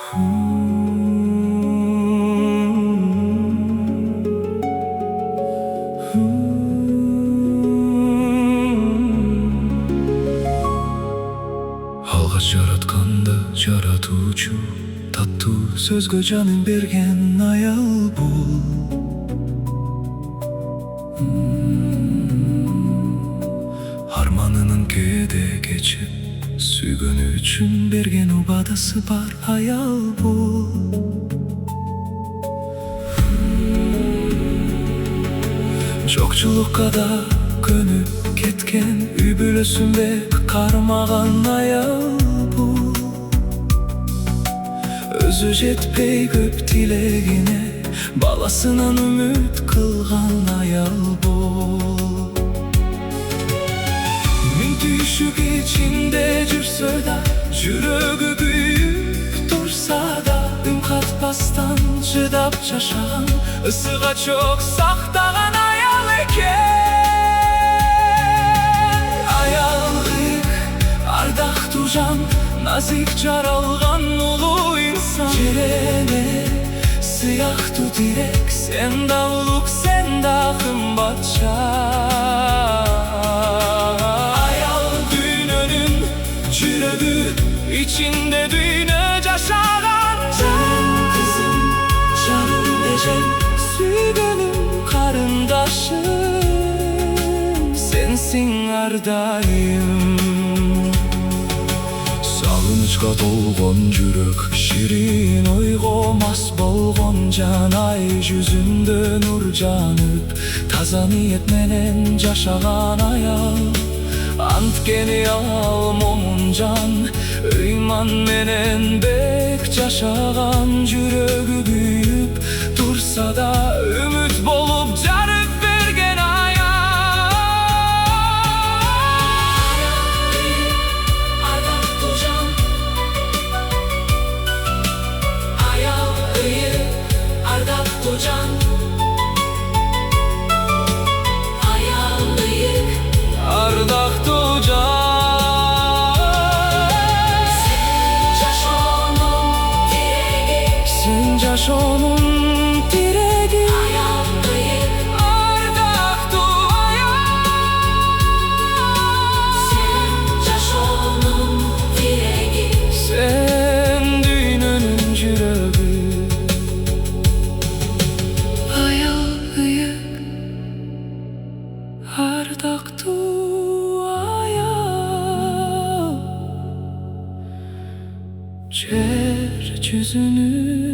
Алғаш жаратканда жаратуучу таттуу сөзгө жанын берген аял бул. Арманынын кээде кечип сүйгөнү үчүн берген убадасы бар аял бул. Жокчулукка да көнүп кеткен үй бүлөсүнө кармаган аял бул. Өзү жетпей көп тилегине баласынан үмүт кылган аял бул. Миң түйшүк ичинде жүрсө да, жүрөгү күйүп турса да, үн катпастан чыдап жашаган, ысыга чок сактаган аял экен. Аял ыйык, ардактуу жан, назик жаралган улуу инсан. Жерене сыяктуу тирек, сен да улук, сен да кымбат жан. Аял дүйнөнүн жүрөгү ичинде дүйнө жашаган жан. Кызым, жаным, эжем, сүйгөнүм, карындашым, сенсиң ар дайым. Сагынычка толгон жүрөк, ширин ойго мас болгон жан. Ай жүзүндө нур жанып, таза ниет менен жашаган аял. Анткени ал момун жан, ыйман менен бек жашаган. Жүрөгү күйүп турса да, үмүт болуп жарык берген аял. Ардактуу жан, аял ыйык, ардактуу жан. Аял ыйык, ардактуу жан. Сен жашоонун тиреги, аял ыйык, ардактуу аял. Сен жашоонун тиреги, сен дүйнөнүн жүрөгү. Аял ыйык, ардактуу аял. Жер жүзүнүн